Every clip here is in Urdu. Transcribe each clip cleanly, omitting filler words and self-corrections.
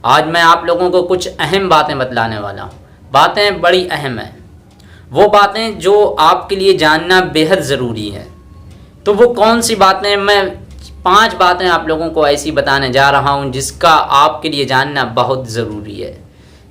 آج میں آپ لوگوں کو کچھ اہم باتیں بتلانے والا ہوں، باتیں بڑی اہم ہیں، وہ باتیں جو آپ کے لیے جاننا بے حد ضروری ہے۔ تو وہ کون سی باتیں؟ میں 5 باتیں آپ لوگوں کو ایسی بتانے جا رہا ہوں جس کا آپ کے لیے جاننا بہت ضروری ہے۔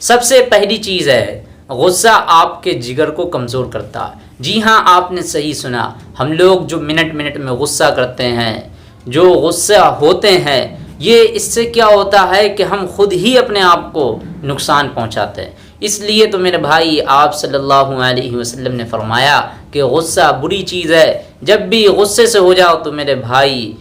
سب سے پہلی چیز ہے، غصہ آپ کے جگر کو کمزور کرتا ہے۔ جی ہاں، آپ نے صحیح سنا، ہم لوگ جو منٹ منٹ میں غصہ کرتے ہیں، جو غصہ ہوتے ہیں، یہ اس سے کیا ہوتا ہے کہ ہم خود ہی اپنے آپ کو نقصان پہنچاتے ہیں۔ اس لیے تو میرے بھائی، آپ صلی اللہ علیہ وسلم نے فرمایا کہ غصہ بری چیز ہے۔ جب بھی غصے سے ہو جاؤ تو میرے بھائی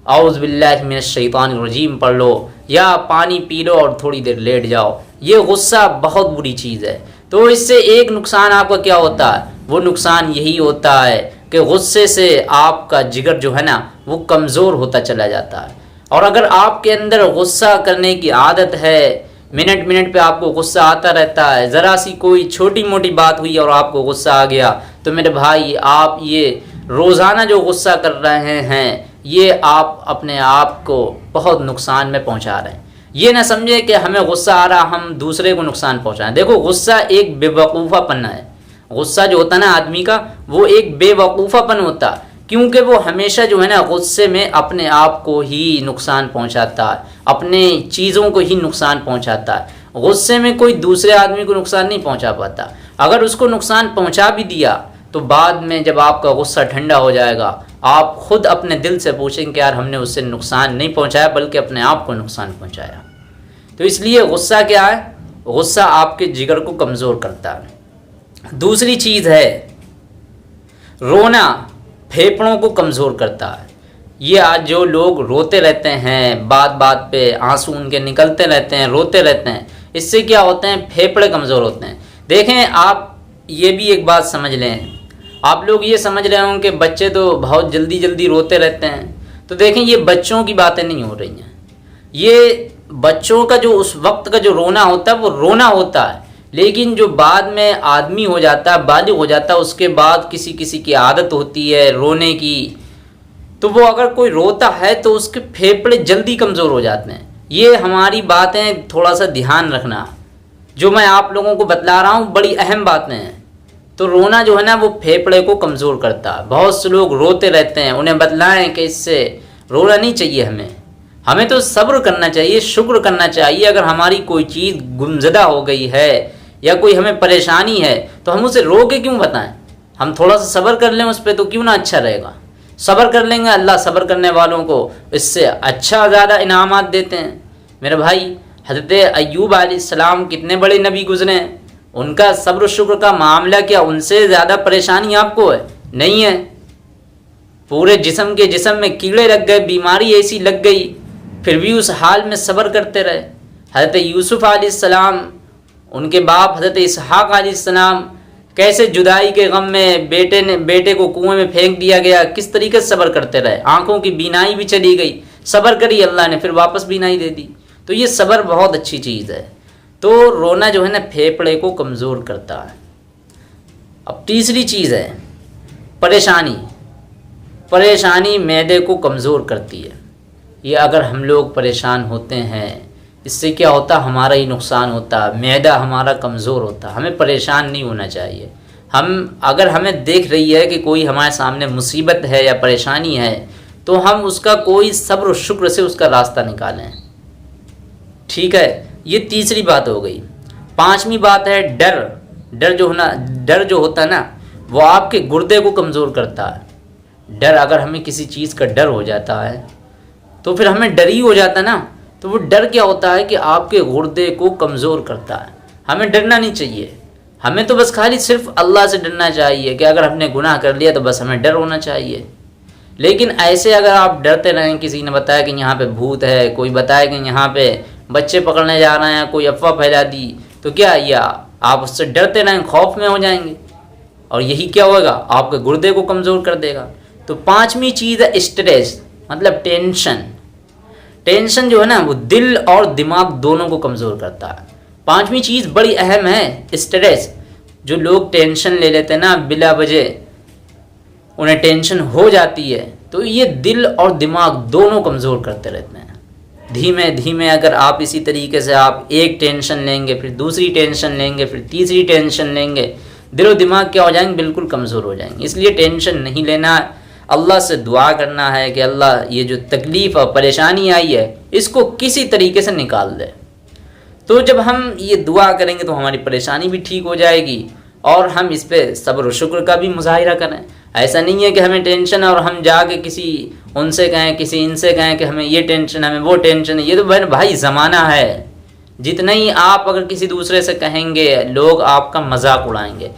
اعوذ باللہ من الشیطان الرجیم پڑھ لو یا پانی پی لو اور تھوڑی دیر لیٹ جاؤ۔ یہ غصہ بہت بری چیز ہے۔ تو اس سے ایک نقصان آپ کا کیا ہوتا ہے؟ وہ نقصان یہی ہوتا ہے کہ غصے سے آپ کا جگر جو ہے نا وہ کمزور ہوتا چلا جاتا ہے۔ اور اگر آپ کے اندر غصہ کرنے کی عادت ہے، منٹ منٹ پہ آپ کو غصہ آتا رہتا ہے، ذرا سی کوئی چھوٹی موٹی بات ہوئی اور آپ کو غصہ آ گیا، تو میرے بھائی آپ یہ روزانہ جو غصہ کر رہے ہیں، یہ آپ اپنے آپ کو بہت نقصان میں پہنچا رہے ہیں۔ یہ نہ سمجھے کہ ہمیں غصہ آ رہا ہم دوسرے کو نقصان پہنچائیں۔ دیکھو، غصہ ایک بے وقوفہ پن ہے۔ غصہ جو ہوتا ہے نا آدمی کا، وہ ایک بے وقوفہ پن ہوتا ہے، کیونکہ وہ ہمیشہ جو ہے نا غصے میں اپنے آپ کو ہی نقصان پہنچاتا ہے، اپنے چیزوں کو ہی نقصان پہنچاتا ہے۔ غصے میں کوئی دوسرے آدمی کو نقصان نہیں پہنچا پاتا۔ اگر اس کو نقصان پہنچا بھی دیا تو بعد میں جب آپ کا غصہ ٹھنڈا ہو جائے گا، آپ خود اپنے دل سے پوچھیں کہ یار ہم نے اس سے نقصان نہیں پہنچایا بلکہ اپنے آپ کو نقصان پہنچایا۔ تو اس لیے غصہ کیا ہے؟ غصہ آپ کے جگر کو کمزور کرتا ہے۔ دوسری چیز ہے، رونا پھیپھڑوں کو کمزور کرتا ہے۔ یہ آج جو لوگ روتے رہتے ہیں، بات بات پہ آنسو ان کے نکلتے رہتے ہیں، روتے رہتے ہیں، اس سے کیا ہوتے ہیں؟ پھیپھڑے کمزور ہوتے ہیں۔ دیکھیں، آپ یہ بھی ایک بات سمجھ لیں، آپ لوگ یہ سمجھ رہے ہوں کہ بچے تو بہت جلدی جلدی روتے رہتے ہیں، تو دیکھیں یہ بچوں کی باتیں نہیں ہو رہی ہیں۔ یہ بچوں کا جو اس وقت کا جو رونا ہوتا ہے وہ رونا ہوتا ہے، لیکن جو بعد میں آدمی ہو جاتا ہے، بالغ ہو جاتا ہے، اس کے بعد کسی کسی کی عادت ہوتی ہے رونے کی، تو وہ اگر کوئی روتا ہے تو اس کے پھیپھڑے جلدی کمزور ہو جاتے ہیں۔ یہ ہماری باتیں تھوڑا سا دھیان رکھنا، جو میں آپ لوگوں کو بتلا رہا ہوں بڑی اہم باتیں ہیں۔ تو رونا جو ہے نا وہ پھیپھڑے کو کمزور کرتا ہے۔ بہت سے لوگ روتے رہتے ہیں، انہیں بتلائیں کہ اس سے رونا نہیں چاہیے، ہمیں تو صبر کرنا چاہیے، شکر کرنا چاہیے۔ اگر ہماری کوئی چیز گمزدہ ہو گئی ہے یا کوئی ہمیں پریشانی ہے تو ہم اسے رو کے کیوں بتائیں؟ ہم تھوڑا سا صبر کر لیں اس پہ تو کیوں نہ اچھا رہے گا۔ صبر کر لیں گے، اللہ صبر کرنے والوں کو اس سے اچھا زیادہ انعامات دیتے ہیں۔ میرے بھائی، حضرت ایوب علیہ السلام کتنے بڑے نبی گزرے ہیں، ان کا صبر و شکر کا معاملہ کیا ان سے زیادہ پریشانی آپ کو ہے؟ نہیں ہے۔ پورے جسم میں کیڑے لگ گئے، بیماری ایسی لگ گئی، پھر بھی اس حال میں صبر کرتے رہے۔ حضرت یوسف علیہ السلام، ان کے باپ حضرت اسحاق علیہ السلام، کیسے جدائی کے غم میں بیٹے کو کنویں میں پھینک دیا گیا، کس طریقے سے صبر کرتے رہے، آنکھوں کی بینائی بھی چلی گئی، صبر کری اللہ نے، پھر واپس بینائی دے دی۔ تو یہ صبر بہت اچھی چیز ہے۔ تو رونا جو ہے نا پھیپھڑے کو کمزور کرتا ہے۔ اب تیسری چیز ہے پریشانی معدے کو کمزور کرتی ہے۔ یہ اگر ہم لوگ پریشان ہوتے ہیں، اس سے کیا ہوتا ہے؟ ہمارا ہی نقصان ہوتا ہے، معدہ ہمارا کمزور ہوتا ہے۔ ہمیں پریشان نہیں ہونا چاہیے۔ اگر ہمیں دیکھ رہی ہے کہ کوئی ہمارے سامنے مصیبت ہے یا پریشانی ہے تو ہم اس کا کوئی صبر و شکر سے اس کا راستہ نکالیں، ٹھیک ہے؟ یہ تیسری بات ہو گئی۔ 5ویں بات ہے ڈر جو ہوتا ہے نا وہ آپ کے گردے کو کمزور کرتا ہے۔ ڈر، اگر ہمیں کسی چیز کا ڈر ہو جاتا ہے تو پھر ہمیں ڈر ہی ہو جاتا ہے نا، تو وہ ڈر کیا ہوتا ہے کہ آپ کے گردے کو کمزور کرتا ہے۔ ہمیں ڈرنا نہیں چاہیے، ہمیں تو بس خالی صرف اللہ سے ڈرنا چاہیے کہ اگر ہم نے گناہ کر لیا تو بس ہمیں ڈر ہونا چاہیے۔ لیکن ایسے اگر آپ ڈرتے رہیں، کسی نے بتایا کہ یہاں پہ بھوت ہے، کوئی بتایا کہ یہاں پہ بچے پکڑنے جا رہے ہیں، کوئی افواہ پھیلا دی، تو کیا آپ اس سے ڈرتے رہیں، خوف میں ہو جائیں گے، اور یہی کیا ہوگا؟ آپ کے گردے کو کمزور کر دے گا۔ تو 5ویں چیز ہے اسٹریس، مطلب ٹینشن جو ہے نا وہ دل اور دماغ دونوں کو کمزور کرتا ہے۔ 5ویں چیز بڑی اہم ہے، اسٹریس۔ جو لوگ ٹینشن لے لیتے ہیں نا بلا وجہ، انہیں ٹینشن ہو جاتی ہے تو یہ دل اور دماغ دونوں کمزور کرتے رہتے ہیں۔ دھیمے دھیمے اگر آپ اسی طریقے سے آپ ایک ٹینشن لیں گے، پھر دوسری ٹینشن لیں گے، پھر تیسری ٹینشن لیں گے، دل و دماغ کیا ہو جائیں گے؟ بالکل کمزور ہو جائیں گے۔ اس لیے ٹینشن نہیں لینا ہے، اللہ سے دعا کرنا ہے کہ اللہ یہ جو تکلیف اور پریشانی آئی ہے اس کو کسی طریقے سے نکال دے۔ تو جب ہم یہ دعا کریں گے تو ہماری پریشانی بھی ٹھیک ہو جائے گی اور ہم اس پہ صبر و شکر کا بھی مظاہرہ کریں۔ ایسا نہیں ہے کہ ہمیں ٹینشن ہے اور ہم جا کے کسی ان سے کہیں، کسی ان سے کہیں کہ ہمیں یہ ٹینشن ہے، ہمیں وہ ٹینشن ہے۔ یہ تو بھائی زمانہ ہے، جتنا ہی آپ اگر کسی دوسرے سے کہیں گے لوگ آپ کا مذاق اڑائیں گے۔